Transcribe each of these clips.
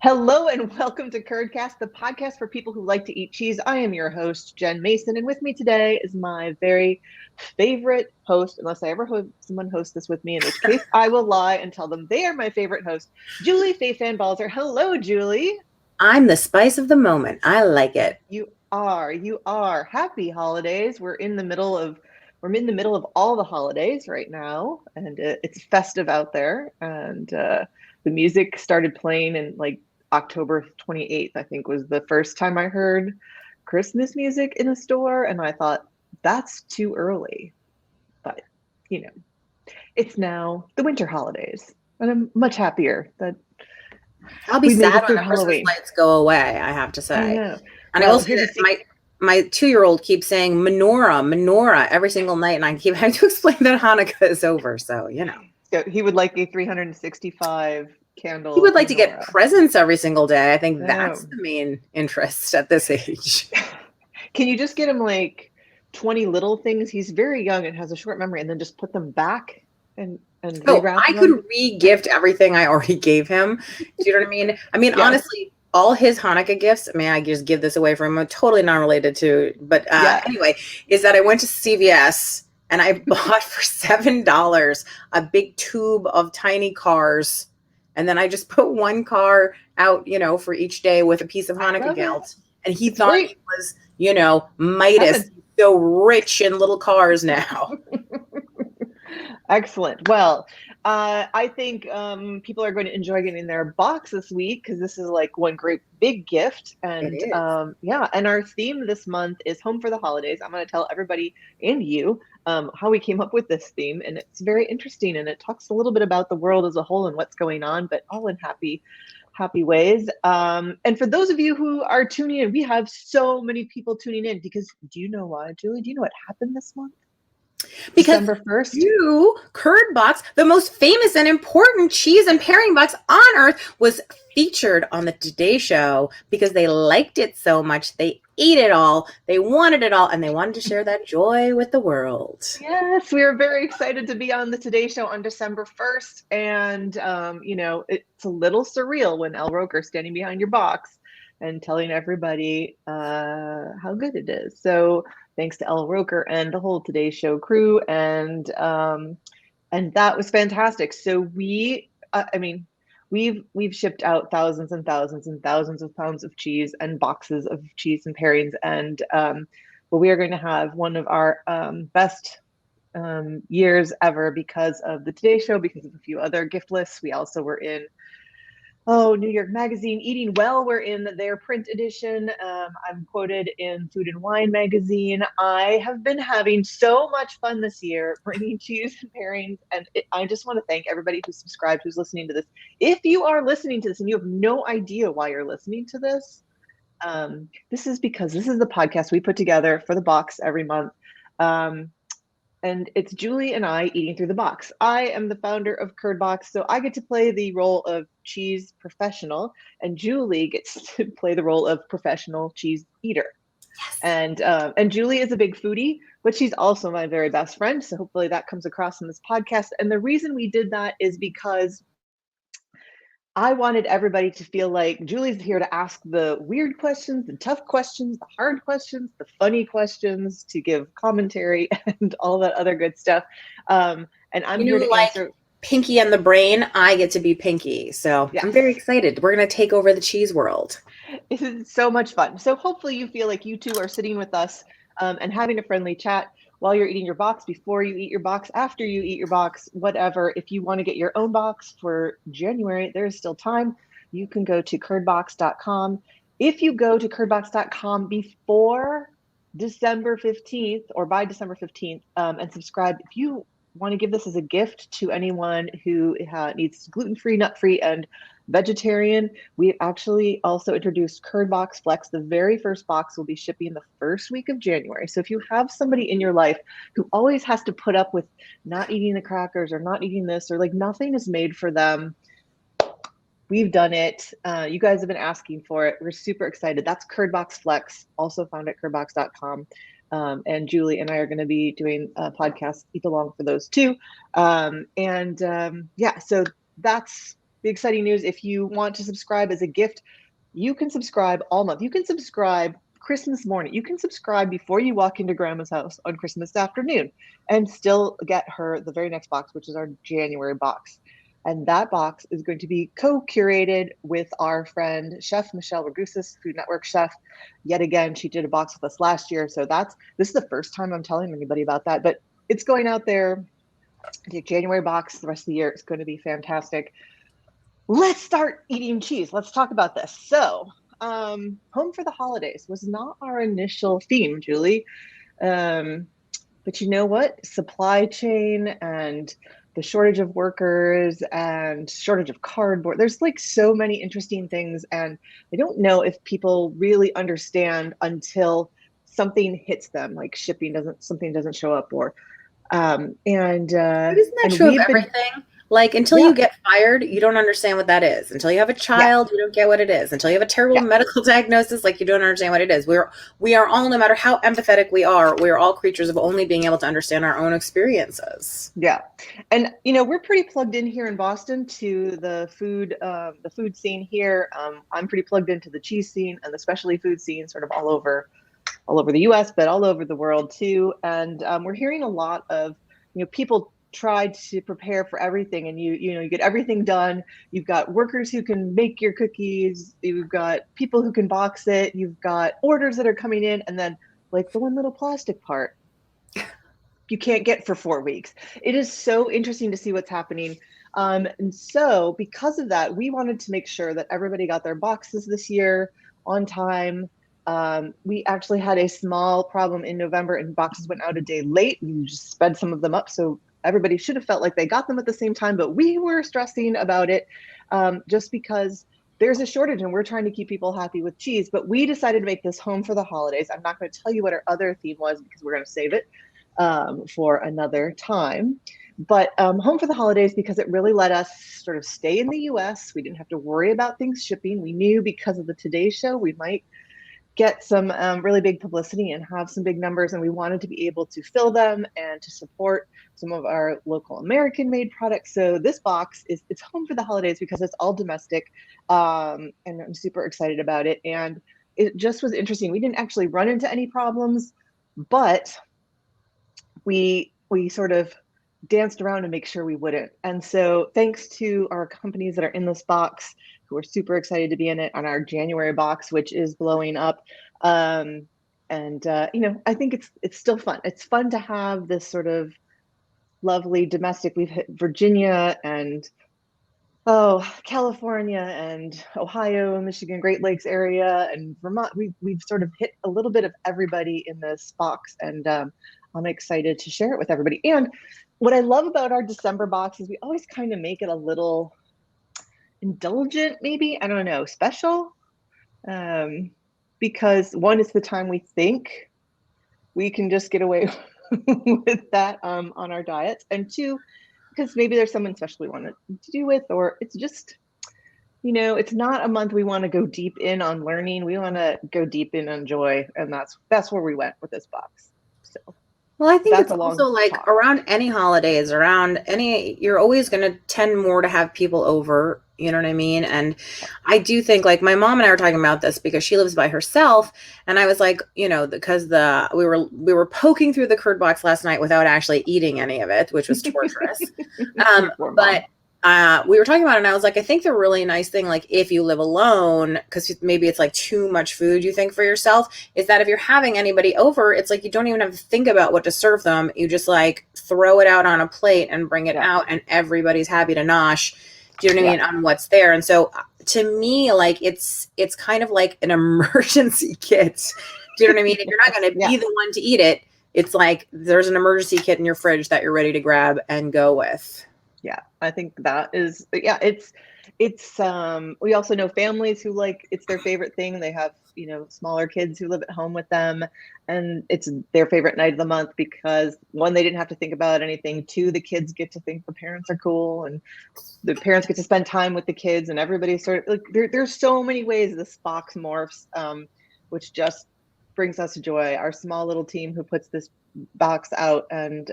Hello and welcome to Curdcast, the podcast for people who like to eat cheese. I am your host, Jen Mason, and with me today is my very favorite host, unless I ever hope someone hosts this with me, in which case I will lie and tell them they are my favorite host, Julie Faye-Fan Balzer. Hello, Julie. I'm the spice of the moment. I like it. You are. Happy holidays. We're in the middle of all the holidays right now, and it's festive out there. And the music started playing in like October 28th, I think was the first time I heard Christmas music in a store, and I thought that's too early. But it's now the winter holidays, and I'm much happier that I'll be we made sad it when through the Christmas Halloween. lights go away, I have to I say. know. And I will Well, say here's a that my 2-year-old keeps saying menorah every single night, and I keep having to explain that Hanukkah is over. So, So he would like a 365 he candle would like to get menorah. presents every single day. I think that's Oh. the main interest at this age. Can you just get him like 20 little things? He's very young and has a short memory, and then just put them back and So rewrap I them. could re-gift everything I already gave him. Do you know what I mean? I mean, Yes. honestly, all his Hanukkah gifts, I mean, I just give this away from him, totally not related to, but Yeah. anyway, is that I went to CVS and I bought for $7 a big tube of tiny cars. And then I just put one car out, for each day with a piece of Hanukkah gelt. And he It's thought great. he was, Midas, so rich in little cars now. Excellent. Well, I think people are going to enjoy getting their box this week because this is like one great big gift. And It is. yeah, and our theme this month is Home for the Holidays. I'm going to tell everybody and you how we came up with this theme. And it's very interesting, and it talks a little bit about the world as a whole and what's going on, but all in happy ways. And for those of you who are tuning in, we have so many people tuning in because do you know why, Julie? Do you know what happened this month? Because December 1st. Curdbox, the most famous and important cheese and pairing box on earth, was featured on the Today Show because they liked it so much. They ate it all, they wanted it all, and they wanted to share that joy with the world. Yes, we are very excited to be on the Today Show on December 1st. And, it's a little surreal when Elle Roker's standing behind your box and telling everybody how good it is. So thanks to Elle Roker and the whole Today Show crew. And that was fantastic. So we've shipped out thousands and thousands and thousands of pounds of cheese and boxes of cheese and pairings. And but we are going to have one of our best years ever because of the Today Show, because of a few other gift lists. We also were in New York Magazine, Eating Well. We're in their print edition. I'm quoted in Food and Wine magazine. I have been having so much fun this year bringing cheese and pairings, and I just want to thank everybody who's subscribed, who's listening to this. If you are listening to this and you have no idea why you're listening to this, this is because this is the podcast we put together for the box every month. And it's Julie and I eating through the box. I am the founder of Curdbox, so I get to play the role of cheese professional, and Julie gets to play the role of professional cheese eater. Yes. And Julie is a big foodie, but she's also my very best friend. So hopefully that comes across in this podcast. And the reason we did that is because I wanted everybody to feel like Julie's here to ask the weird questions, the tough questions, the hard questions, the funny questions, to give commentary and all that other good stuff. And I'm here to answer. Pinky and the Brain, I get to be Pinky. So Yes. I'm very excited. We're going to take over the cheese world. It is so much fun. So hopefully you feel like you two are sitting with us and having a friendly chat while you're eating your box, before you eat your box, after you eat your box, whatever. If you want to get your own box for January, there's still time. You can go to curdbox.com. If you go to curdbox.com before December 15th or by December 15th and subscribe, if you want to give this as a gift to anyone who needs gluten-free, nut-free, and vegetarian, we actually also introduced curdboxFLEX. The very first box will be shipping the first week of January. So if you have somebody in your life who always has to put up with not eating the crackers or not eating this, or like nothing is made for them, we've done it. You guys have been asking for it. We're super excited. That's curdboxFLEX, also found at curdbox.com. And Julie and I are going to be doing a podcast eat along for those too. Yeah, so that's the exciting news, if you want to subscribe as a gift, you can subscribe all month. You can subscribe Christmas morning. You can subscribe before you walk into grandma's house on Christmas afternoon and still get her the very next box, which is our January box. And that box is going to be co-curated with our friend, Chef Michelle Ragusis, Food Network chef. Yet again, she did a box with us last year. So this is the first time I'm telling anybody about that, but it's going out there. The January box, the rest of the year is going to be fantastic. Let's start eating cheese. Let's talk about this. So, home for the holidays was not our initial theme, Julie. But you know what? Supply chain and the shortage of workers and shortage of cardboard. There's like so many interesting things. And I don't know if people really understand until something hits them, like something doesn't show up or Isn't that and true of we've been, everything? Like until you yeah, get fired, you don't understand what that is. Until you have a yeah, child, you don't get what it is. Until you have a terrible yeah. medical diagnosis, like you don't understand what it is. We are all, no matter how empathetic we are all creatures of only being able to understand our own experiences. Yeah. And we're pretty plugged in here in Boston to the food scene here. I'm pretty plugged into the cheese scene and the specialty food scene sort of all over the US, but all over the world too. And we're hearing a lot of, people try to prepare for everything and you get everything done. You've got workers who can make your cookies. You've got people who can box it. You've got orders that are coming in. And then like the one little plastic part you can't get for 4 weeks. It is so interesting to see what's happening. And so because of that, we wanted to make sure that everybody got their boxes this year on time. We actually had a small problem in November and boxes went out a day late. We just sped some of them up. So everybody should have felt like they got them at the same time, but we were stressing about it just because there's a shortage and we're trying to keep people happy with cheese. But we decided to make this home for the holidays. I'm not going to tell you what our other theme was because we're going to save it for another time. But home for the holidays because it really let us sort of stay in the US. We didn't have to worry about things shipping. We knew because of the Today Show, we might get some really big publicity and have some big numbers. And we wanted to be able to fill them and to support some of our local American made products. So this box it's home for the holidays because it's all domestic. And I'm super excited about it. And it just was interesting. We didn't actually run into any problems, but we sort of danced around to make sure we wouldn't. And so thanks to our companies that are in this box who are super excited to be in it on our January box, which is blowing up. I think it's still fun. It's fun to have this sort of lovely domestic. We've hit Virginia and California and Ohio, Michigan, Great Lakes area, and Vermont. We've sort of hit a little bit of everybody in this box, and I'm excited to share it with everybody. And what I love about our December box is we always kind of make it a little indulgent, maybe, I don't know, special, because one, it's the time we think we can just get away with that on our diets, and two, because maybe there's someone special we want to do with, or it's just, it's not a month we want to go deep in on learning. We want to go deep in on joy, and that's where we went with this box. So Well, I think that's it's a also long like talk. around any holidays, you're always going to tend more to have people over, you know what I mean? And I do think like my mom and I were talking about this because she lives by herself. And I was like, because we were poking through the curd box last night without actually eating any of it, which was torturous. But we were talking about it and I was like, I think the really nice thing, like if you live alone, because maybe it's like too much food you think for yourself, is that if you're having anybody over, it's like you don't even have to think about what to serve them. You just like throw it out on a plate and bring it out and everybody's happy to nosh. Do you know what I mean? On what's there. And so to me, like it's kind of like an emergency kit. Do you know what I mean? If you're not going to be the one to eat it, it's like there's an emergency kit in your fridge that you're ready to grab and go with. Yeah, I think that is, it's we also know families who like it's their favorite thing. They have, smaller kids who live at home with them, and it's their favorite night of the month because one, they didn't have to think about anything. Two, the kids get to think the parents are cool, and the parents get to spend time with the kids, and everybody sort of like there's so many ways this box morphs, which just brings us joy. Our small little team who puts this box out, and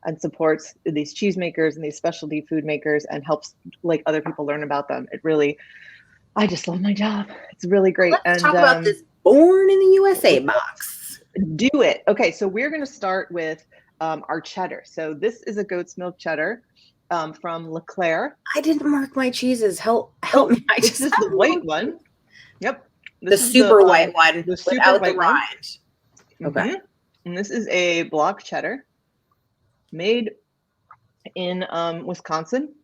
and supports these cheesemakers and these specialty food makers and helps like other people learn about them. It really, I just love my job. It's really great. Let's And talk about this Born in the USA box. do it. Okay, so we're going to start with our cheddar. So this is a goat's milk cheddar from Leclerc. I didn't mark my cheeses. Help me. I This is the white one. Yep. The super white one the super without white the one. rind. Okay. And this is a block cheddar made in Wisconsin.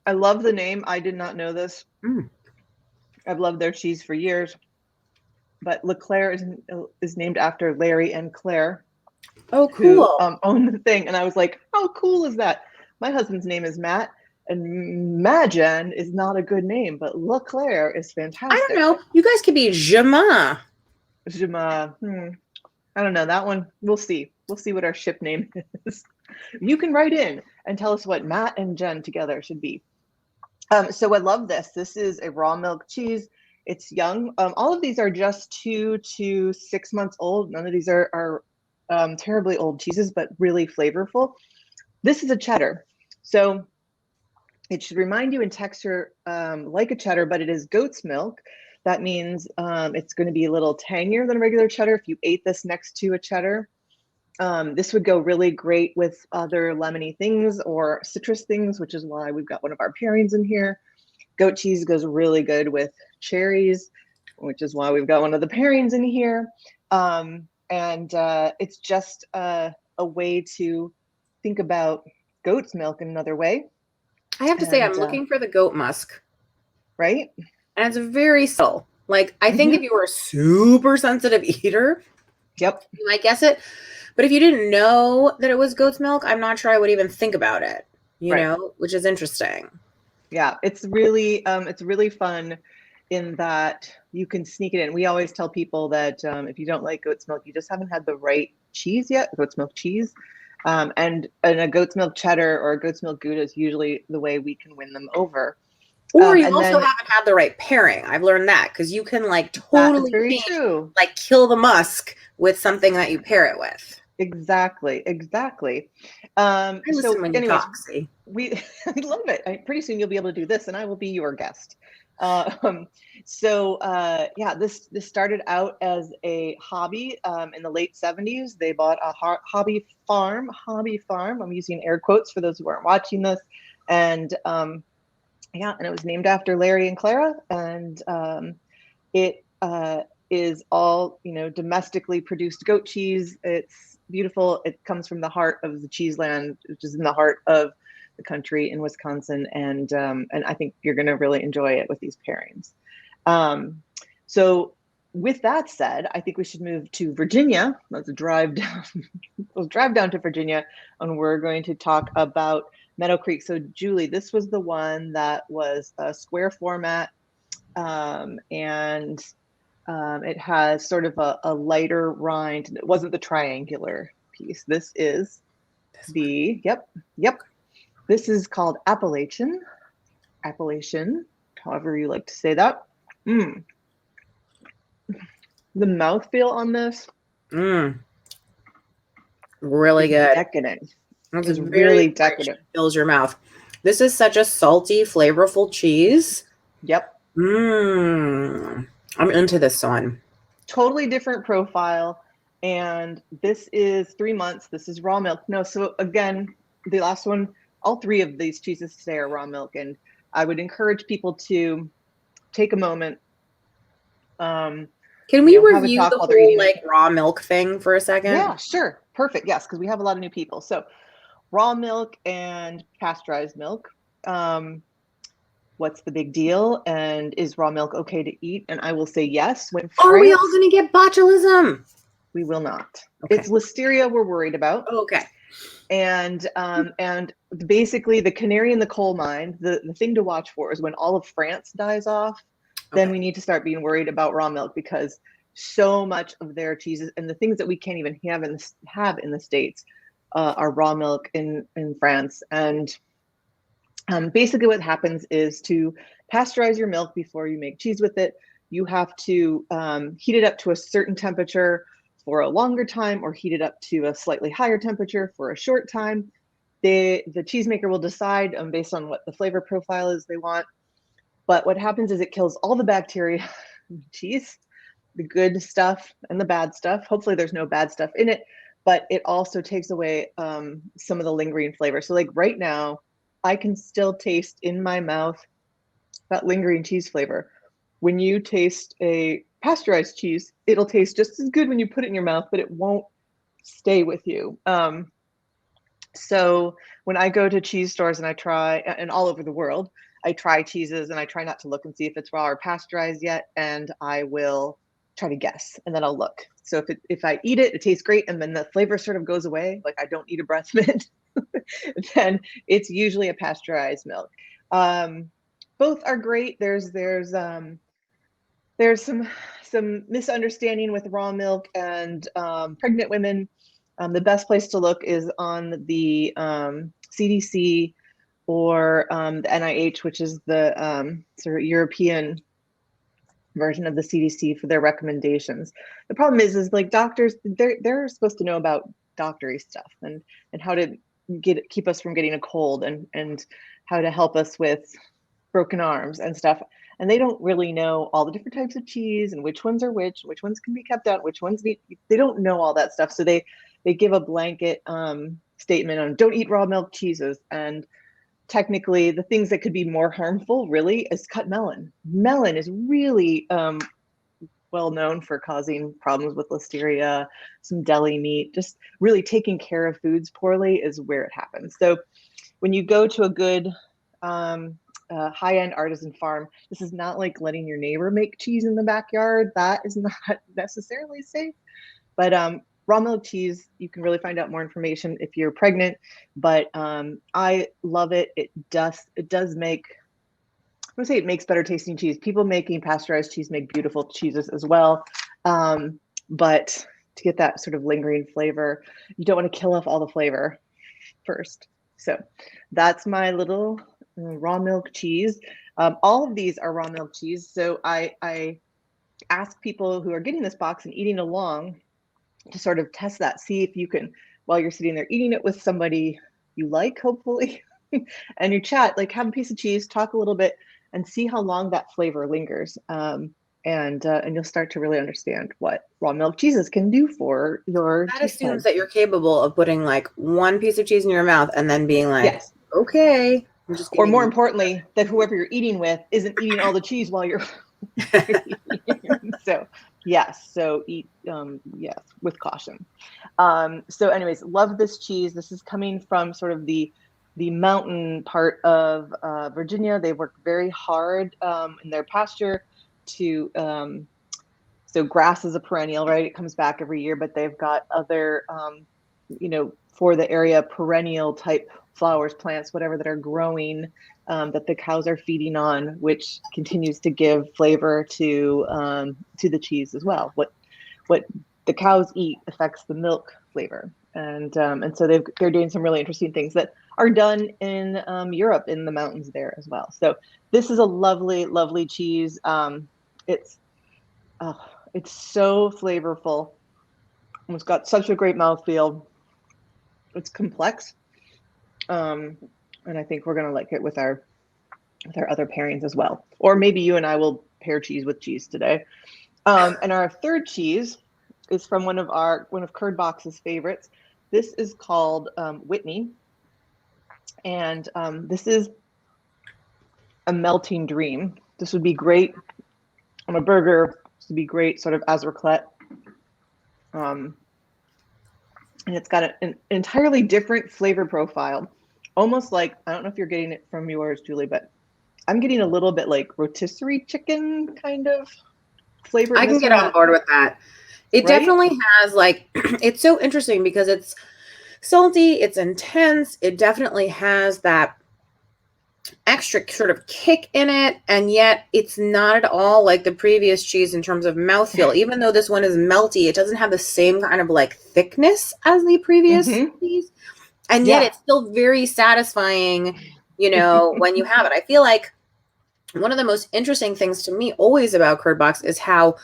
I love the name. I did not know this. I've loved their cheese for years. But Leclerc is named after Larry and Claire. Oh, cool. Who own the thing. And I was like, how cool is that? My husband's name is Matt. And Majan is not a good name, but Leclerc is fantastic. I don't know. You guys could be Jama. Jama. I don't know. That one, we'll see. We'll see what our ship name is. You can write in and tell us what Matt and Jen together should be. So I love this. This is a raw milk cheese. It's young. All of these are just 2 to 6 months old. None of these are terribly old cheeses, but really flavorful. This is a cheddar. So it should remind you in texture like a cheddar, but it is goat's milk. That means it's going to be a little tangier than a regular cheddar. If you ate this next to a cheddar, this would go really great with other lemony things or citrus things, which is why we've got one of our pairings in here. Goat cheese goes really good with cherries, which is why we've got one of the pairings in here. And it's just a way to think about goat's milk in another way. I have to say, I'm looking for the goat musk. Right? And it's very subtle. Like, I think if you were a super sensitive eater, you might guess it. But if you didn't know that it was goat's milk, I'm not sure I would even think about it, you know, which is interesting. Yeah, it's really fun in that you can sneak it in. We always tell people that if you don't like goat's milk, you just haven't had the right cheese yet, goat's milk cheese. And a goat's milk cheddar or a goat's milk Gouda is usually the way we can win them over. Or you also haven't had the right pairing. I've learned that because you can like totally like kill the musk with something that you pair it with. Exactly. I listen when you talk, see. I love it. Pretty soon you'll be able to do this, and I will be your guest. This started out as a hobby in the late 70s. They bought a hobby farm. I'm using air quotes for those who aren't watching this, and and it was named after Larry and Clara, and it is all domestically produced goat cheese. It's beautiful. It comes from the heart of the cheese land, which is in the heart of the country in Wisconsin, and I think you're going to really enjoy it with these pairings. So with that said, I think we should move to Virginia. Let's drive down. We'll drive down to Virginia, and we're going to talk about Meadow Creek. So Julie, this was the one that was a square format, and it has sort of a lighter rind. It wasn't the triangular piece. This is the, yep. This is called Appalachian, however you like to say that. The mouthfeel on this. Really good. Decadent. It's really decadent. Fills your mouth. This is such a salty, flavorful cheese. Yep. I'm into this one. Totally different profile. And this is 3 months. This is raw milk. No, so again, the last one, all three of these cheeses today are raw milk. And I would encourage people to take a moment. Can we review the whole like raw milk thing for a second? Yeah, sure. Perfect. Yes, because we have a lot of new people. So raw milk and pasteurized milk. What's the big deal? And is raw milk okay to eat? And I will say yes. Are we all going to get botulism? We will not. Okay. It's listeria we're worried about. Okay. And basically the canary in the coal mine, the thing to watch for is when all of France dies off, then we need to start being worried about raw milk, because so much of their cheeses and the things that we can't even have in the States are raw milk in France. And basically what happens is, to pasteurize your milk before you make cheese with it, you have to heat it up to a certain temperature for a longer time or heat it up to a slightly higher temperature for a short time. The cheesemaker will decide based on what the flavor profile is they want. But what happens is it kills all the bacteria in cheese, the good stuff and the bad stuff. Hopefully there's no bad stuff in it, but it also takes away some of the lingering flavor. So like right now, I can still taste in my mouth that lingering cheese flavor. When you taste a pasteurized cheese, it'll taste just as good when you put it in your mouth, but it won't stay with you. So when I go to cheese stores and I try, and all over the world, I try cheeses and I try not to look and see if it's raw or pasteurized yet, and I will try to guess, and then I'll look. So if I eat it, it tastes great, and then the flavor sort of goes away, like I don't eat a breast mint, then it's usually a pasteurized milk. Both are great. There's some misunderstanding with raw milk and pregnant women. The best place to look is on the CDC or the NIH, which is the sort of European version of the CDC for their recommendations. The problem is like doctors, they're supposed to know about doctory stuff and how to keep us from getting a cold and how to help us with broken arms and stuff. And they don't really know all the different types of cheese and which ones are which ones can be kept out, which ones they don't know all that stuff. So they give a blanket statement on don't eat raw milk cheeses. And technically the things that could be more harmful really is cut melon. Melon is really well known for causing problems with listeria, some deli meat, just really taking care of foods poorly is where it happens. So when you go to a good high-end artisan farm, this is not like letting your neighbor make cheese in the backyard. That is not necessarily safe. But raw milk cheese, you can really find out more information if you're pregnant. But I love it. It does make, I want to say it makes better tasting cheese. People making pasteurized cheese make beautiful cheeses as well. But to get that sort of lingering flavor, you don't want to kill off all the flavor first. So that's my little raw milk cheese. All of these are raw milk cheese. So I ask people who are getting this box and eating along to sort of test that, see if you can, while you're sitting there eating it with somebody you like, hopefully, and you chat, like have a piece of cheese, talk a little bit, and see how long that flavor lingers. And you'll start to really understand what raw milk cheeses can do for your That taste assumes buds. that you're capable of putting like one piece of cheese in your mouth and then being like, Yes. okay, I'm just Or giving more you. importantly, that whoever you're eating with isn't eating all the cheese while you're so yes, so eat yes, with caution. So anyways, love this cheese. This is coming from sort of the mountain part of Virginia. They've worked very hard in their pasture to so grass is a perennial, right? It comes back every year, but they've got other for the area perennial type flowers, plants, whatever that are growing that the cows are feeding on, which continues to give flavor to the cheese as well. What the cows eat affects the milk flavor, and so they're doing some really interesting things that are done in Europe in the mountains there as well. So this is a lovely, lovely cheese. It's so flavorful. It's got such a great mouthfeel. It's complex. And I think we're gonna like it with our other pairings as well. Or maybe you and I will pair cheese with cheese today. And our third cheese is from one of Curdbox's favorites. This is called Whitney, and this is a melting dream. This would be great on a burger. This would be great sort of as raclette. And it's got an entirely different flavor profile. Almost like, I don't know if you're getting it from yours, Julie, but I'm getting a little bit like rotisserie chicken kind of flavor. I can get on board with that. It right? definitely has like, it's so interesting because it's salty, it's intense. It definitely has that extra sort of kick in it, and yet it's not at all like the previous cheese in terms of mouthfeel. Even though this one is melty, it doesn't have the same kind of like thickness as the previous cheese, and yet it's still very satisfying, when you have it. I feel like one of the most interesting things to me always about Curdbox is how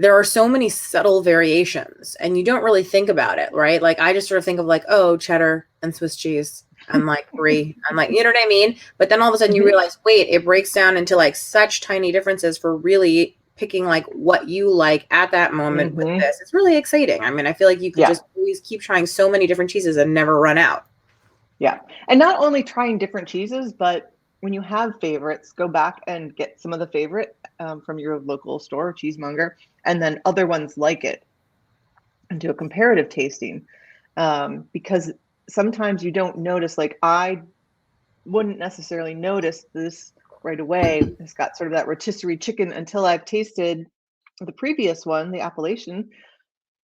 there are so many subtle variations and you don't really think about it, right? Like I just sort of think of like, oh, cheddar and Swiss cheese and like brie and like, you know what I mean? But then all of a sudden you Mhm. realize, wait, it breaks down into like such tiny differences for really picking like what you like at that moment with Mhm. this. It's really exciting. I mean, I feel like you could Yeah. just always keep trying so many different cheeses and never run out. Yeah. And not only trying different cheeses, but when you have favorites, go back and get some of the favorite from your local store or cheesemonger, and then other ones like it, and do a comparative tasting. Because sometimes you don't notice, like I wouldn't necessarily notice this right away. It's got sort of that rotisserie chicken until I've tasted the previous one, the Appalachian,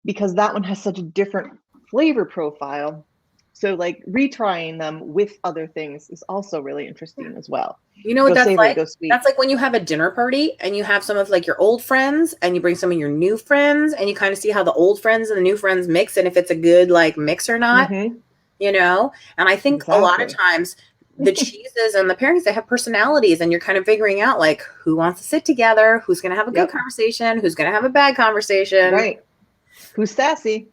because that one has such a different flavor profile. So like retrying them with other things is also really interesting as well. You know what Go that's savory, like? go sweet. That's like when you have a dinner party and you have some of like your old friends and you bring some of your new friends and you kind of see how the old friends and the new friends mix and if it's a good like mix or not, Mm-hmm. you know? And I think a lot of Exactly. times the cheeses and the pairings, they have personalities and you're kind of figuring out like who wants to sit together, who's going to have a good Yep. conversation, who's going to have a bad conversation. Right. Who's sassy?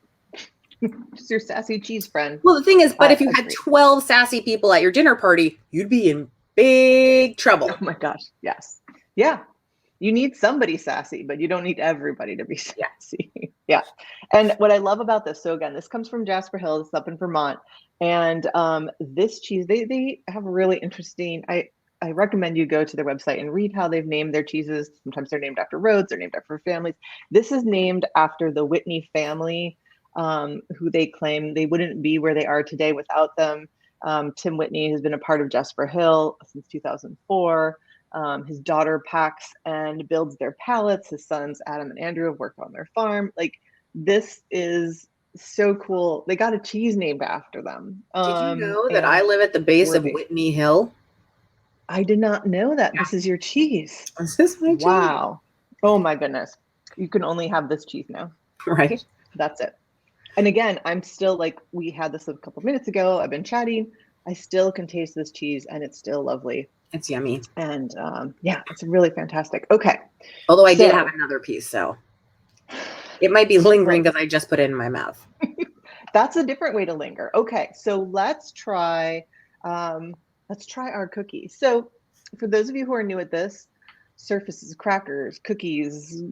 Just your sassy cheese friend. Well, the thing is, but if you had Agreed. 12 sassy people at your dinner party, you'd be in big Oh trouble. my gosh. Yes. Yeah. You need somebody sassy, but you don't need everybody to be Yeah. sassy. Yeah. And what I love about this, so again, this comes from Jasper Hill, it's up in Vermont. And this cheese, they have a really interesting, I recommend you go to their website and read how they've named their cheeses. Sometimes they're named after roads, they're named after families. This is named after the Whitney family, who they claim they wouldn't be where they are today without them. Tim Whitney has been a part of Jasper Hill since 2004. His daughter packs and builds their pallets. His sons, Adam and Andrew, have worked on their farm. Like, this is so cool. They got a cheese named after them. Did you know that I And live at the base of worthy. Whitney Hill? I did not know that. This is your cheese. This is my cheese. Wow. Oh my goodness. You can only have this cheese now. Right? That's it. And again, I'm still like, we had this a couple minutes ago. I've been chatting. I still can taste this cheese and it's still lovely. It's yummy. And yeah, it's really fantastic. Okay. Although I did have So another piece, so it might be lingering well, because I just put it in my mouth. that's a different way to linger. Okay, so let's try our cookies. So for those of you who are new at this, surfaces, crackers, cookies,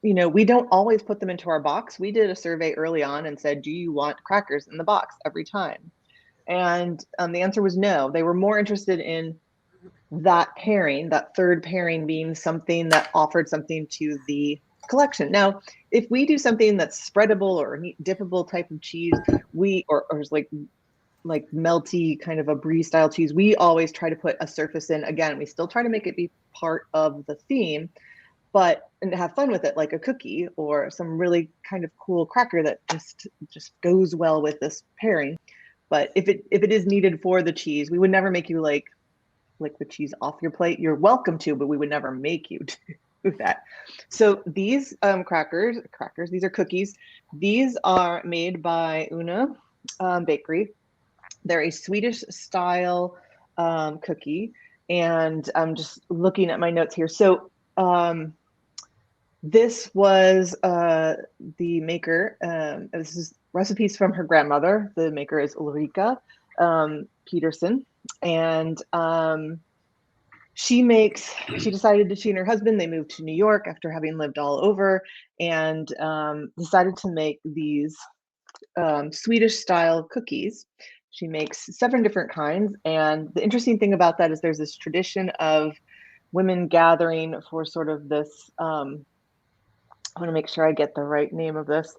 you know, we don't always put them into our box. We did a survey early on and said, do you want crackers in the box every time? And the answer was no. They were more interested in that pairing, that third pairing being something that offered something to the collection. Now, if we do something that's spreadable or dippable type of cheese, or like melty kind of a brie style cheese, we always try to put a surface in. Again, we still try to make it be part of the theme, but and have fun with it, like a cookie or some really kind of cool cracker that just goes well with this pairing. But if it is needed for the cheese, we would never make you like lick the cheese off your plate. You're welcome to, but we would never make you do that. So these crackers, these are cookies. These are made by Una Bakery. They're a Swedish style cookie. And I'm just looking at my notes here. So this was the maker. This is recipes from her grandmother. The maker is Ulrika Peterson. And she decided to, she and her husband, they moved to New York after having lived all over, and decided to make these Swedish style cookies. She makes 7 different kinds. And the interesting thing about that is there's this tradition of women gathering for sort of this, I want to make sure I get the right name of this.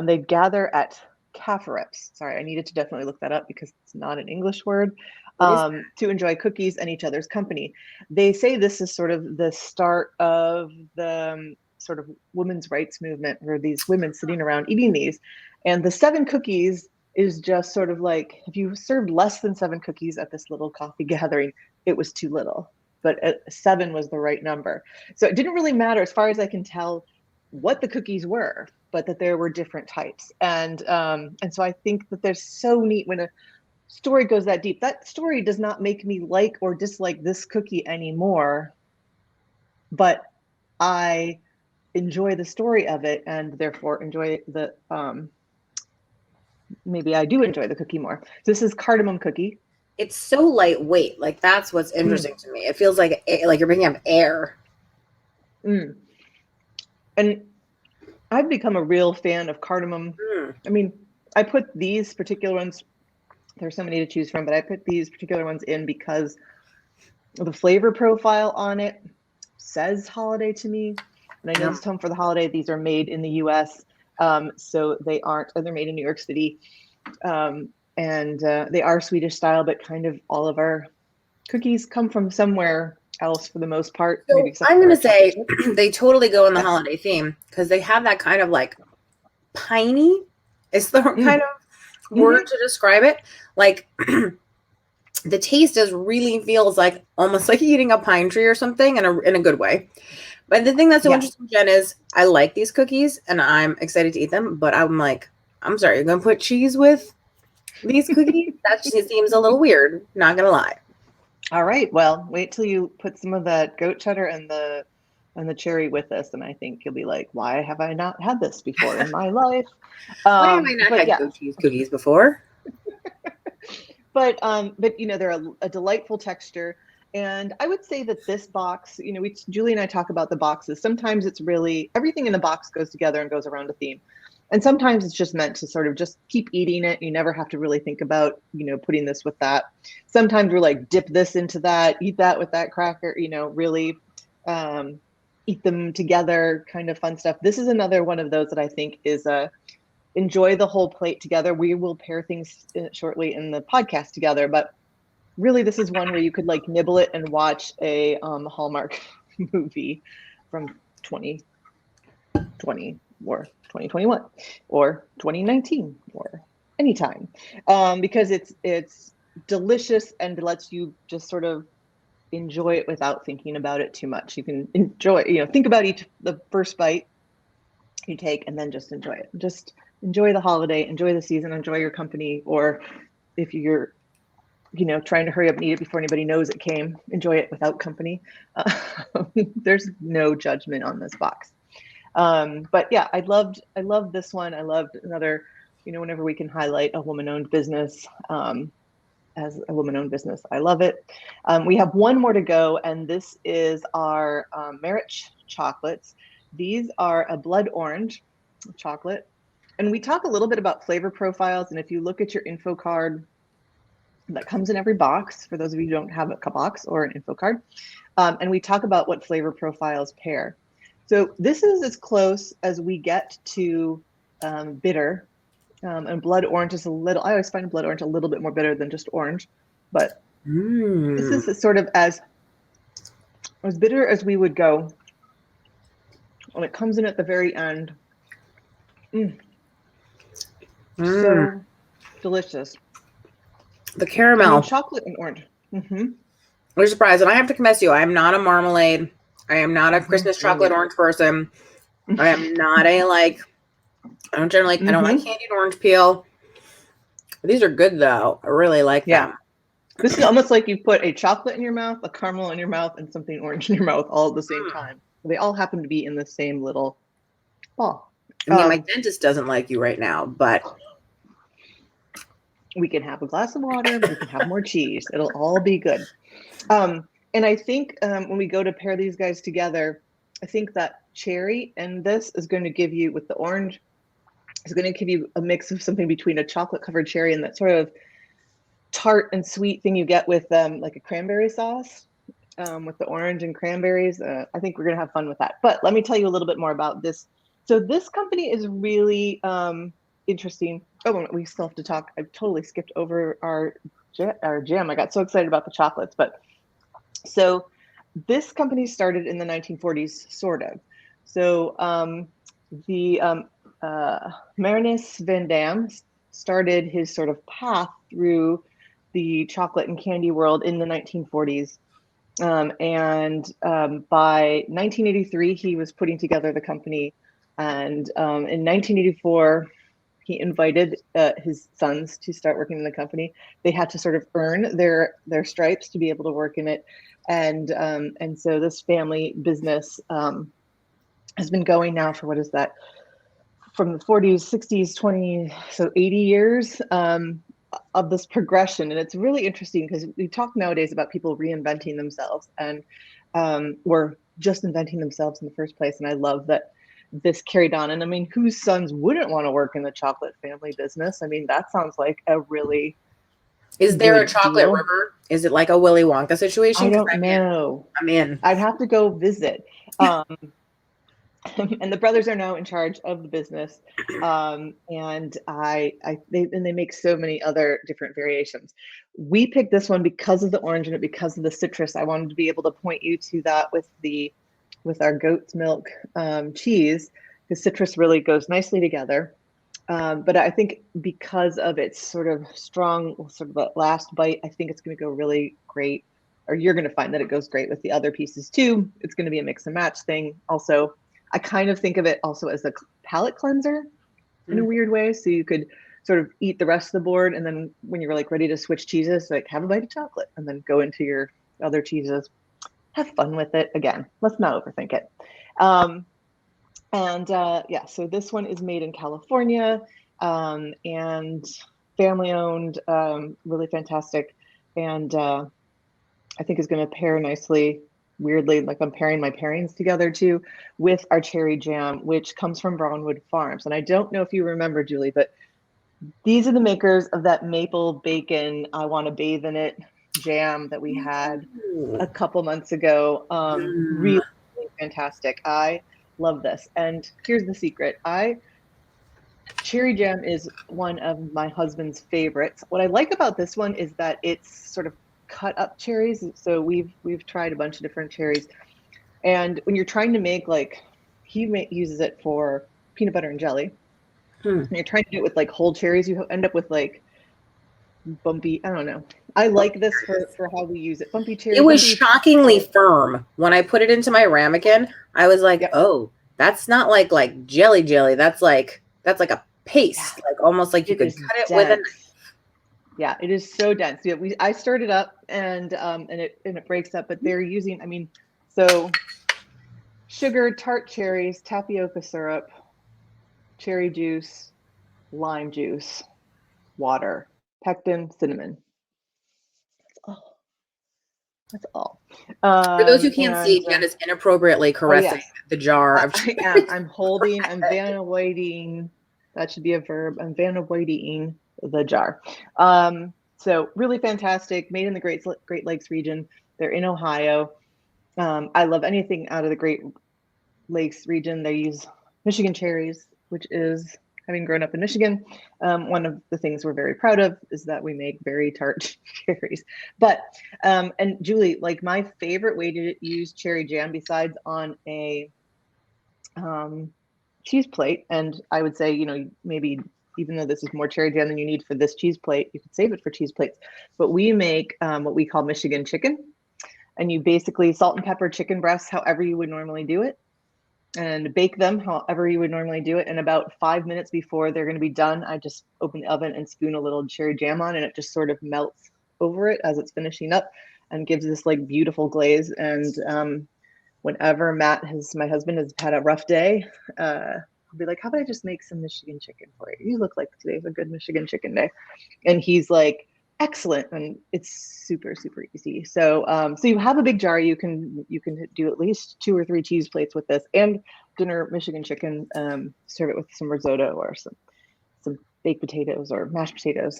They gather at Kaffereps. Sorry, I needed to definitely look that up because it's not an English word. What is To enjoy cookies and each other's company. They say this is sort of the start of the sort of women's rights movement, where these women sitting around eating these. And the 7 cookies is just sort of like, if you served less than 7 cookies at this little coffee gathering, it was too little. But 7 was the right number. So it didn't really matter, as far as I can tell, what the cookies were, but that there were different types. And so I think that they're so neat when a story goes that deep. That story does not make me like or dislike this cookie anymore, but I enjoy the story of it, and therefore enjoy the maybe I do enjoy the cookie more. This is cardamom cookie. It's so lightweight. Like that's what's interesting to me. It feels like you're picking up air. Mm. And I've become a real fan of cardamom. I mean, I put these particular ones, there's so many to choose from, but I put these particular ones in because the flavor profile on it says holiday to me. And I know this is home for the holiday. These are made in the US. So they aren't, and they're made in New York City. And they are Swedish style, but kind of all of our cookies come from somewhere else for the most part. So maybe except I'm for going our to say chocolate. they totally go in the holiday theme because they have that kind of like piney. It's the kind of word to describe it. Like the taste is really feels like almost like eating a pine tree or something in a good way. But the thing that's so interesting, Jen, is I like these cookies and I'm excited to eat them. But I'm like, I'm sorry, you're going to put cheese with these cookies? That just seems a little weird. Not going to lie. All right. Well, wait till you put some of that goat cheddar and the cherry with this, and I think you'll be like, "Why have I not had this before in my life?" Why have I not But had yeah, goat cheese cookies before? but they're a delightful texture, and I would say that this box, Julie and I talk about the boxes. Sometimes it's really everything in the box goes together and goes around a theme. And sometimes it's just meant to sort of just keep eating it. You never have to really think about, putting this with that. Sometimes we're like, dip this into that, eat that with that cracker, really eat them together, kind of fun stuff. This is another one of those that I think is enjoy the whole plate together. We will pair things shortly in the podcast together, but really this is one where you could like nibble it and watch a Hallmark movie from 2020 or 2021 or 2019 or anytime, because it's delicious and lets you just sort of enjoy it without thinking about it too much. You can enjoy, think about the first bite you take and then just enjoy it. Just enjoy the holiday, enjoy the season, enjoy your company, or if you're trying to hurry up and eat it before anybody knows it came, enjoy it without company. There's no judgment on this box. But yeah, I loved this one. I loved another, whenever we can highlight a woman-owned business, as a woman-owned business, I love it. We have one more to go, and this is our Marich chocolates. These are a blood orange chocolate. And we talk a little bit about flavor profiles. And if you look at your info card that comes in every box, for those of you who don't have a box or an info card, and we talk about what flavor profiles pair. So this is as close as we get to bitter, and blood orange is I always find blood orange a little bit more bitter than just orange, but this is sort of as bitter as we would go when it comes in at the very end. So delicious. The caramel. Chocolate and orange. You're surprised, and I have to confess to you, I am not a marmalade. I am not a Christmas chocolate orange person. I am not a I don't like candied orange peel. These are good though. I really like them. This is almost like you put a chocolate in your mouth, a caramel in your mouth, and something orange in your mouth all at the same time. They all happen to be in the same little ball. I mean, my dentist doesn't like you right now, but we can have a glass of water. We can have more cheese. It'll all be good. And I think when we go to pair these guys together, I think that cherry and this is going to give you, with the orange, is going to give you a mix of something between a chocolate covered cherry and that sort of tart and sweet thing you get with like a cranberry sauce, with the orange and cranberries. I think we're going to have fun with that. But let me tell you a little bit more about this. So this company is really interesting. Oh, we still have to talk. I totally skipped over our jam. I got so excited about the chocolates. But so this company started in the 1940s, sort of. So the Marinus Van Dam started his sort of path through the chocolate and candy world in the 1940s. And by 1983, he was putting together the company. And in 1984, he invited his sons to start working in the company. They had to sort of earn their stripes to be able to work in it. And so this family business has been going now for, what is that, from the 40s, 60s, 20, so 80 years of this progression. And it's really interesting because we talk nowadays about people reinventing themselves and or just inventing themselves in the first place. And I love that this carried on. And I mean, whose sons wouldn't want to work in the chocolate family business? I mean, that sounds like a really Is there a good chocolate deal. river? Is it like a Willy Wonka situation? I 'Cause don't know. I'm in. I'd have to go visit. And the brothers are now in charge of the business. And they make so many other different variations. We picked this one because of the orange in it, because of the citrus. I wanted to be able to point you to that with our goat's milk cheese. The citrus really goes nicely together. But I think because of its sort of strong, sort of a last bite, I think it's going to go really great. Or you're going to find that it goes great with the other pieces too. It's going to be a mix and match thing. Also, I kind of think of it also as a palate cleanser in a weird way. So you could sort of eat the rest of the board, and then when you're like ready to switch cheeses, like have a bite of chocolate and then go into your other cheeses. Have fun with it. Again, let's not overthink it. Yeah, so this one is made in California and family owned, really fantastic. And I think is going to pair nicely, weirdly, like I'm pairing my pairings together too, with our cherry jam, which comes from Brownwood Farms. And I don't know if you remember, Julie, but these are the makers of that maple bacon, I want to bathe in it jam that we had a couple months ago. Really, really fantastic. I love this. And here's the secret. Cherry jam is one of my husband's favorites. What I like about this one is that it's sort of cut up cherries. So we've tried a bunch of different cherries. And when you're trying to make, like, uses it for peanut butter and jelly. And you're trying to do it with like whole cherries, you end up with like bumpy, I don't know. I like this for how we use it. Bumpy cherry. It was shockingly firm. When I put it into my ramekin, I was like, oh, that's not like jelly. That's like a paste, like almost like you could cut it with a knife. Yeah, it is so dense. Yeah, I stirred it up and it breaks up, but they're using, I mean, so sugar, tart cherries, tapioca syrup, cherry juice, lime juice, water, pectin, cinnamon. That's all. For those who can't see, Jen is inappropriately caressing the jar of cherries. I'm Vanna Whiting. That should be a verb. I'm Vanna Whiting the jar. So really fantastic. Made in the Great Lakes region. They're in Ohio. I love anything out of the Great Lakes region. They use Michigan cherries, which is, having grown up in Michigan, one of the things we're very proud of is that we make very tart cherries. But, and Julie, like my favorite way to use cherry jam besides on a cheese plate, and I would say, you know, maybe even though this is more cherry jam than you need for this cheese plate, you could save it for cheese plates. But we make what we call Michigan chicken. And you basically salt and pepper chicken breasts however you would normally do it, and bake them however you would normally do it. And about 5 minutes before they're going to be done, I just open the oven and spoon a little cherry jam on, and it just sort of melts over it as it's finishing up and gives this like beautiful glaze. And whenever my husband has had a rough day, I'll be like, how about I just make some Michigan chicken for you? You look like today's a good Michigan chicken day. And he's like, excellent. And it's super, super easy. So so you have a big jar. You can do at least 2 or 3 cheese plates with this, and dinner Michigan chicken. Serve it with some risotto or some baked potatoes or mashed potatoes.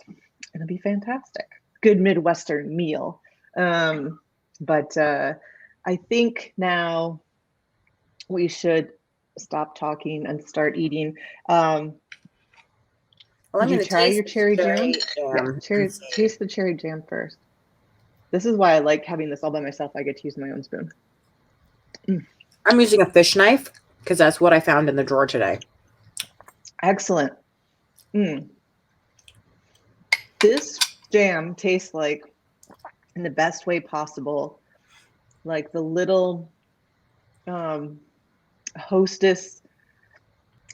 It'll be fantastic. Good Midwestern meal. But I think now we should stop talking and start eating. Did you try your cherry jam? Yeah, taste the cherry jam first. This is why I like having this all by myself. I get to use my own spoon. I'm using a fish knife because that's what I found in the drawer today. Excellent. This jam tastes like, in the best way possible, like the little Hostess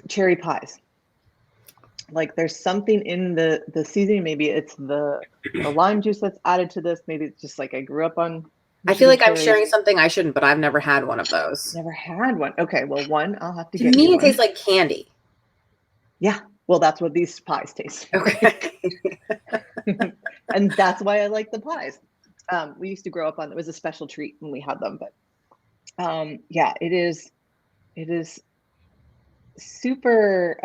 cherry pies. Like there's something in the seasoning. Maybe it's the lime juice that's added to this. Maybe it's just like I grew up on I feel like I'm sharing something I shouldn't, but I've never had one of those. Never had one. Okay, well, one, I'll have to To get me, you it one. tastes like candy. Yeah, well, that's what these pies taste like. Okay. And that's why I like the pies. We used to grow up on, it was a special treat when we had them, but yeah, it is super,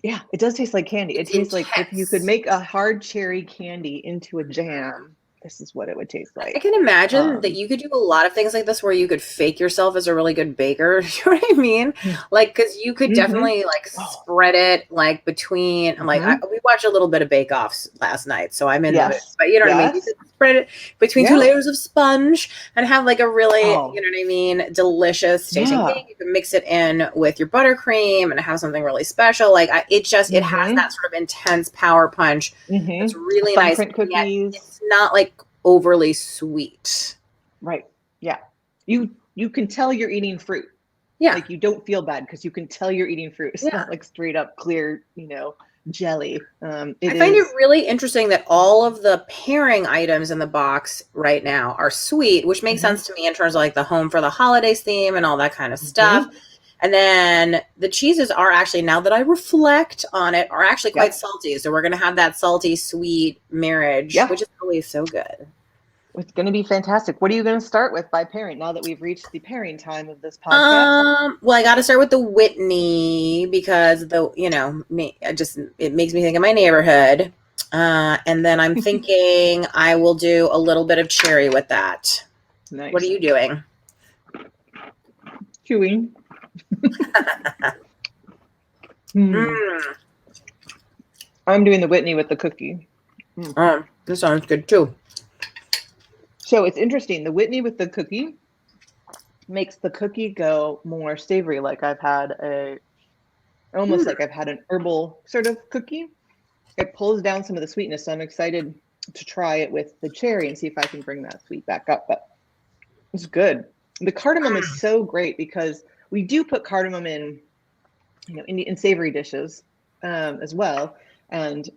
yeah, it does taste like candy. It It's tastes like if you could intense. make a hard cherry candy into a jam, this is what it would taste I like. can imagine that you could do a lot of things like this where you could fake yourself as a really good baker. You know what I mean? Like, because you could Mhm. definitely like Oh, spread it like between, like, mhm. we watched a little bit of Bake Offs last night, so I'm in the mood. Yes, But you know what I mean? You yes, could spread it between two yeah. layers of sponge and have like a really, you Oh, know what I mean, delicious tasting yeah. cake. You can mix it in with your buttercream and have something really special. Like, it has Mhm, that sort of intense power punch that's mhm. really nice, Thumbprint and yet cookies. it's not like overly sweet. Right. Yeah. You can tell you're eating fruit. Yeah. Like, you don't feel bad because you can tell you're eating fruit. It's Yeah. not like straight up clear, jelly. It I find it is. really interesting that all of the pairing items in the box right now are sweet, which makes Mhm, sense to me in terms of like the home for the holidays theme and all that kind of stuff. mhm. And then the cheeses are actually, now that I reflect on it, are actually quite Yep. salty. So we're going to have that salty sweet marriage, Yeah. which is really so good. It's going to be fantastic. What are you going to start with by pairing now that we've reached the pairing time of this podcast? Well, I got to start with the Whitney because it makes me think of my neighborhood. And then I'm thinking I will do a little bit of cherry with that. What are Nice. you doing? Chewing. Hmm. Mm. I'm doing the Whitney with the cookie. Oh, this sounds good too. So it's interesting. The Whitney with the cookie makes the cookie go more savory. Like almost Mm. like I've had an herbal sort of cookie. It pulls down some of the sweetness. So I'm excited to try it with the cherry and see if I can bring that sweet back up. But it's good. The cardamom is so great because we do put cardamom in, in savory dishes as well, and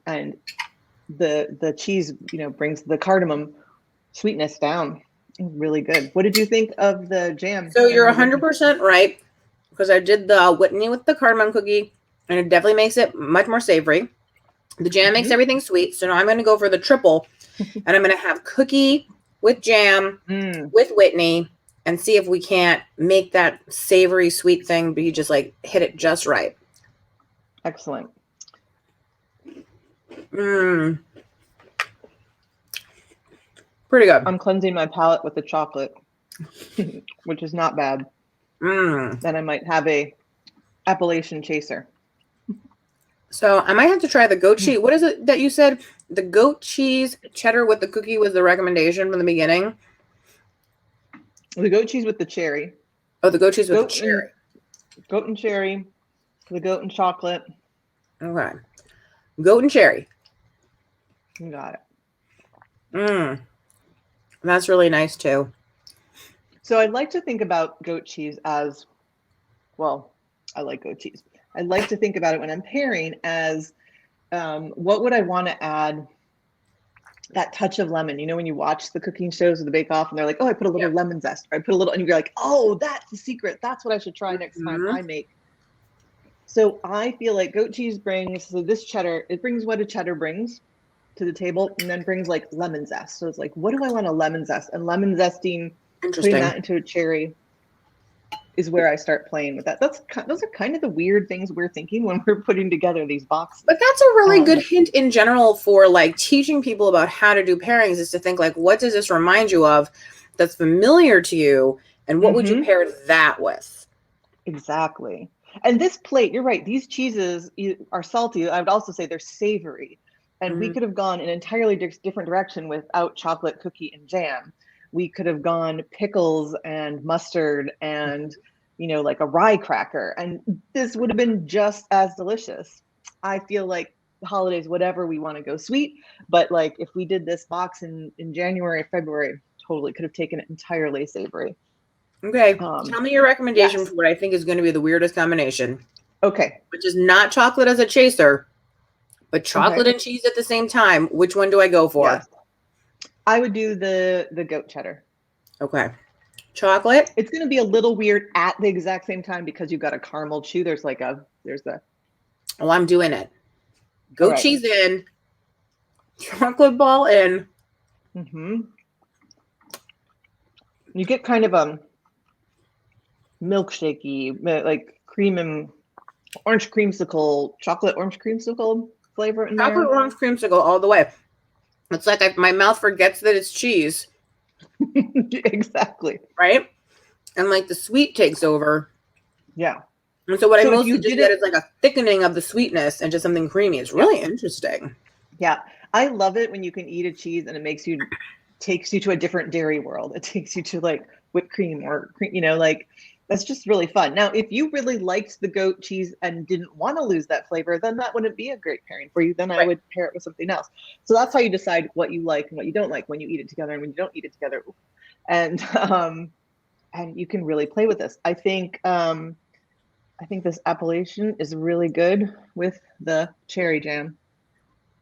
the cheese, brings the cardamom sweetness down. Really good. What did you think of the jam So you're and the Whitney? 100% right because I did the Whitney with the cardamom cookie and it definitely makes it much more savory. The jam makes Mm-hmm. everything sweet. So now I'm going to go for the triple and I'm going to have cookie with jam with Whitney and see if we can't make that savory sweet thing be just like hit it just right. Excellent. Pretty good. I'm cleansing my palate with the chocolate, which is not bad. Then I might have a Appalachian chaser. So I might have to try the goat cheese. What is it that you said? The goat cheese cheddar with the cookie was the recommendation from the beginning. The goat cheese with the cherry. Oh, the goat cheese with the cherry. Goat and cherry. The goat and chocolate. Okay. Goat and cherry. You got it. That's really nice too. So I'd like to think about goat cheese as, well, I like goat cheese. I like to think about it when I'm pairing as what would I want to add that touch of lemon? When you watch the cooking shows or the Bake Off and they're like, oh, I put a little lemon zest, or I put a little, and you're like, oh, that's the secret. That's what I should try next time I make. So I feel like goat cheese brings, so this cheddar, it brings what a cheddar brings to the table, and then brings like lemon zest. So it's like, what do I want a lemon zest? And lemon zesting, putting that into a cherry is where I start playing with that. Those are kind of the weird things we're thinking when we're putting together these boxes. But that's a really good hint in general for like teaching people about how to do pairings, is to think like, what does this remind you of that's familiar to you? And what would you pair that with? Exactly. And this plate, you're right. These cheeses are salty. I would also say they're savory. And we could have gone an entirely different direction without chocolate cookie and jam. We could have gone pickles and mustard and, like a rye cracker. And this would have been just as delicious. I feel like the holidays, whatever, we want to go sweet. But like if we did this box in January, February, totally could have taken it entirely savory. Okay. Tell me your recommendation for what I think is going to be the weirdest combination. Okay. Which is not chocolate as a chaser, but chocolate and cheese at the same time. Which one do I go for? Yes. I would do the goat cheddar. Okay. Chocolate. It's going to be a little weird at the exact same time because you've got a caramel chew. There's a. Oh, I'm doing it. Goat Right. cheese in. Chocolate ball in. Mm-hmm. You get kind of a milkshakey, like cream and orange creamsicle, chocolate orange creamsicle flavor in Chocolate there. orange creamsicle all the way. It's like my mouth forgets that it's cheese. Exactly. Right? And like the sweet takes over. Yeah. And so what So I if mostly you just did get it- is like a thickening of the sweetness and just something creamy. It's really interesting. Yeah. I love it when you can eat a cheese and it takes you to a different dairy world. It takes you to like whipped cream or cream, like that's just really fun. Now, if you really liked the goat cheese and didn't want to lose that flavor, then that wouldn't be a great pairing for you. Then I would pair it with something else. So that's how you decide what you like and what you don't like when you eat it together and when you don't eat it together. And you can really play with this. I think this appellation is really good with the cherry jam.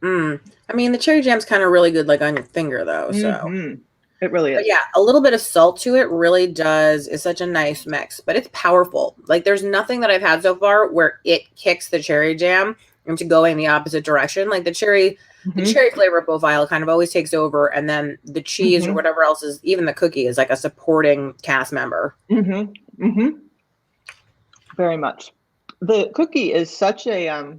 I mean, the cherry jam's kind of really good, like on your finger, though. So it really is. But yeah, a little bit of salt to it really does is such a nice mix, but it's powerful. Like there's nothing that I've had so far where it kicks the cherry jam into going the opposite direction. Like the cherry flavor profile kind of always takes over, and then the cheese or whatever else is, even the cookie is like a supporting cast member. Very much. The cookie is such a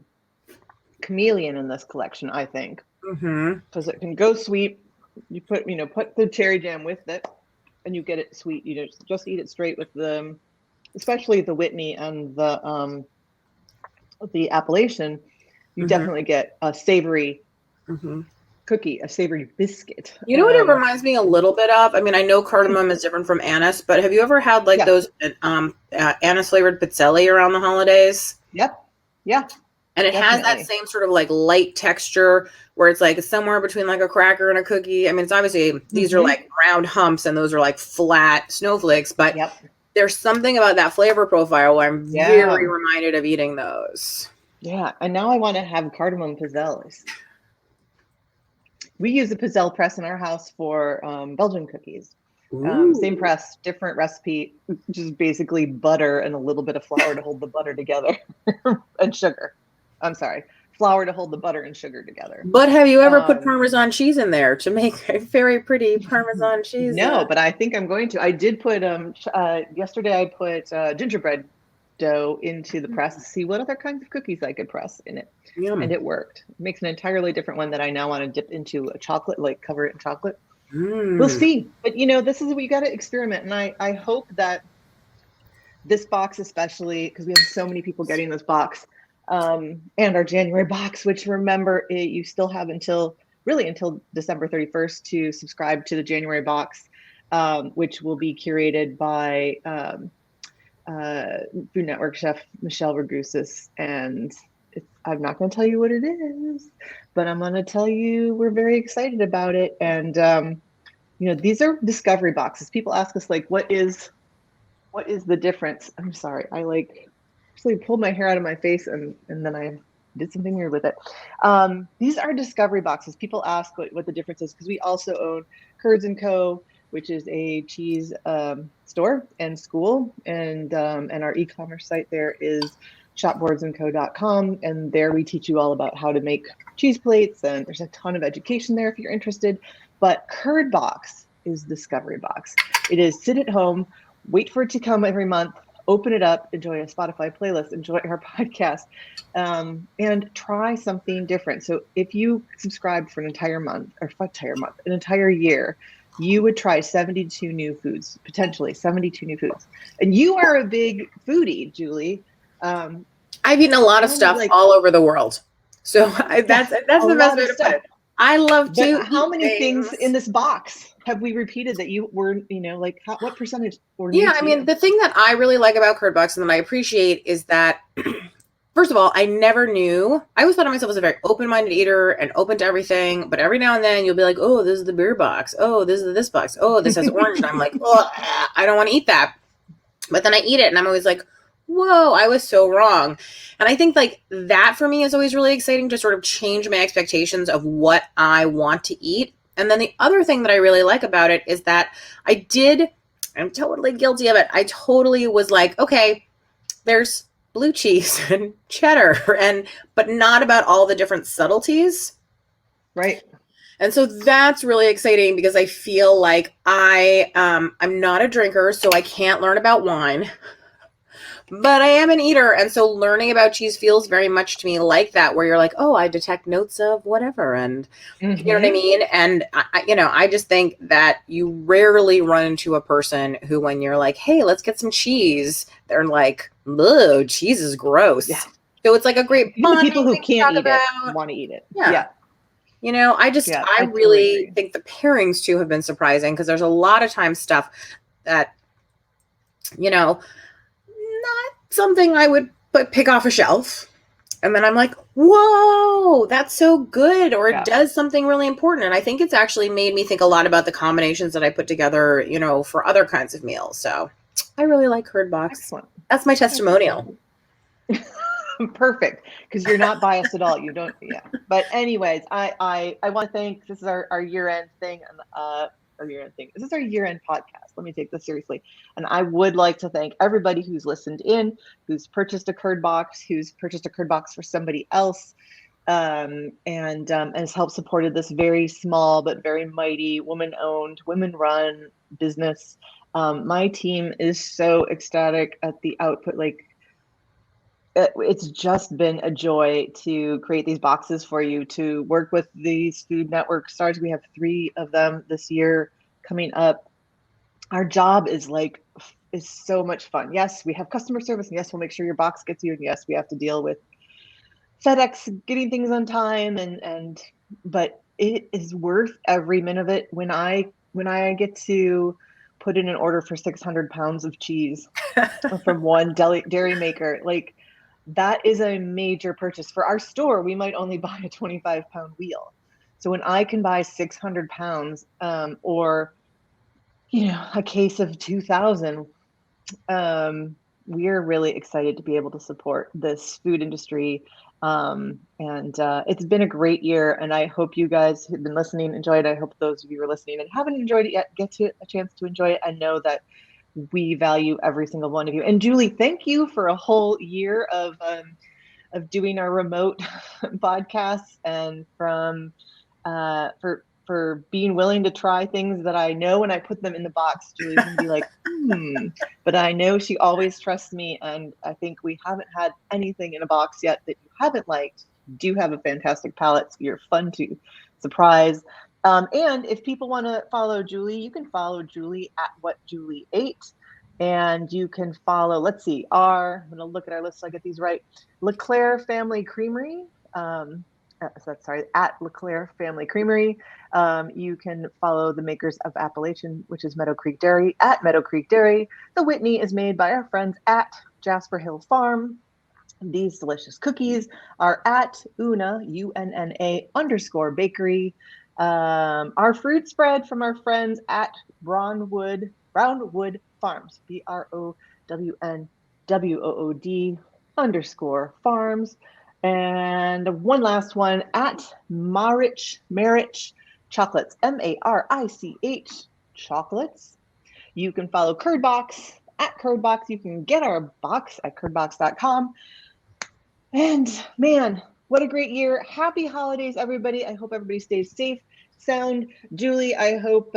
chameleon in this collection, I think, because it can go sweet. You put the cherry jam with it, and you get it sweet. You just eat it straight with especially the Whitney and the appellation. You definitely get a savory cookie, a savory biscuit. You know what it reminds me a little bit of? I mean, I know cardamom is different from anise, but have you ever had like those anise flavored pizzelle around the holidays? Yep. Yeah. And it has that same sort of like light texture where it's like somewhere between like a cracker and a cookie. I mean, it's obviously these are like round humps and those are like flat snowflakes, but there's something about that flavor profile where I'm very reminded of eating those. Yeah. And now I want to have cardamom pizzelles. We use a pizzelle press in our house for Belgian cookies. Same press, different recipe, just basically butter and a little bit of flour to hold the butter together and sugar. I'm sorry, flour to hold the butter and sugar together. But have you ever put Parmesan cheese in there to make a very pretty Parmesan cheese? No, but I think I'm going to. I did put yesterday. I put gingerbread dough into the press to see what other kinds of cookies I could press in it, and it worked. It makes an entirely different one that I now want to dip into a chocolate, like cover it in chocolate. We'll see. But this is what you got to experiment, and I hope that this box, especially because we have so many people getting this box. And our January box, which remember, you still have until December 31st to subscribe to the January box, which will be curated by Food Network chef Michelle Ragusis. And I'm not going to tell you what it is, but I'm going to tell you we're very excited about it. And, these are discovery boxes. People ask us, like, what is the difference? I'm sorry. I actually pulled my hair out of my face and then I did something weird with it. These are discovery boxes. People ask what the difference is because we also own Curds & Co., which is a cheese store and school. And our e-commerce site there is shopboardsandco.com. And there we teach you all about how to make cheese plates. And there's a ton of education there if you're interested. But Curdbox is discovery box. It is sit at home, wait for it to come every month, open it up, enjoy a Spotify playlist, enjoy our podcast, and try something different. So if you subscribe for an entire year, you would try 72 new foods, potentially 72 new foods. And you are a big foodie, Julie. I've eaten a lot of stuff all over the world. So that's the best way to put it. I love to eat how many things in this box have we repeated that you were, what percentage were new to you? The thing that I really like about Curdbox and that I appreciate is that, first of all, I never knew. I always thought of myself as a very open-minded eater and open to everything. But every now and then you'll be like, oh, this is the beer box. Oh, this is this box. Oh, this has orange. And I'm like, oh, I don't want to eat that. But then I eat it and I'm always like, whoa, I was so wrong. And I think like that for me is always really exciting to sort of change my expectations of what I want to eat And then the other thing that I really like about it is that I'm totally guilty of it. I totally was like, okay, there's blue cheese and cheddar but not about all the different subtleties. Right. And so that's really exciting because I feel like I'm not a drinker, so I can't learn about wine. But I am an eater, and so learning about cheese feels very much to me like that, where you're like, oh, I detect notes of whatever, and you know what I mean? And I just think that you rarely run into a person who, when you're like, hey, let's get some cheese, they're like, ugh, cheese is gross. Yeah. So it's like a great Even the bonding people who thing to can't talk eat it about. want to eat it. Yeah. I I totally really agree. think the pairings too have been surprising, because there's a lot of times stuff that, not something I would pick off a shelf. And then I'm like, whoa, that's so good. Or it does something really important. And I think it's actually made me think a lot about the combinations that I put together, for other kinds of meals. So I really like Curdbox. Excellent. That's my testimonial. Perfect. Because you're not biased at all. You don't. Yeah. But anyways, I want to thank, this is our year-end thing. This is our year-end podcast. Let me take this seriously. And I would like to thank everybody who's listened in, who's purchased a Curdbox, who's purchased a Curdbox for somebody else, and has helped supported this very small but very mighty, woman-owned, women-run business. My team is so ecstatic at the output. Like, it's just been a joy to create these boxes for you, to work with these Food Network stars. We have 3 of them this year coming up. Our job is so much fun. Yes, we have customer service, and yes, we'll make sure your box gets you, and yes, we have to deal with FedEx getting things on time, but it is worth every minute of it. When I get to put in an order for 600 pounds of cheese from one dairy maker, like, that is a major purchase. For our store, we might only buy a 25-pound wheel. So when I can buy 600 pounds, or a case of 2,000, we're really excited to be able to support this food industry. And it's been a great year, and I hope you guys who've been listening enjoyed it. I hope those of you who are listening and haven't enjoyed it yet get to a chance to enjoy it, and know that we value every single one of you. And Julie, thank you for a whole year of doing our remote podcasts, and for being willing to try things that I know when I put them in the box, Julie's gonna be like, but I know she always trusts me, and I think we haven't had anything in a box yet that you haven't liked. You do have a fantastic palate, so you're fun to surprise. And if people want to follow Julie, you can follow Julie at What Julie Ate. And you can follow, let's see, I'm going to look at our list so I get these right. LeClaire Family Creamery. At LeClaire Family Creamery. You can follow the makers of Appalachian, which is Meadow Creek Dairy, at Meadow Creek Dairy. The Whitney is made by our friends at Jasper Hill Farm. These delicious cookies are at Una, UNNA _bakery. Our fruit spread from our friends at Brownwood Farms, BROWNWOOD _farms. And one last one at Marich Chocolates, MARICH Chocolates. You can follow Curdbox at Curdbox. You can get our box at curdbox.com. And man, what a great year. Happy holidays, everybody. I hope everybody stays safe, sound. Julie, I hope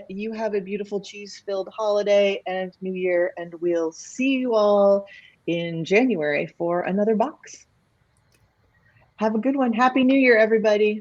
you have a beautiful cheese-filled holiday and New Year, and we'll see you all in January for another box. Have a good one. Happy New Year, everybody.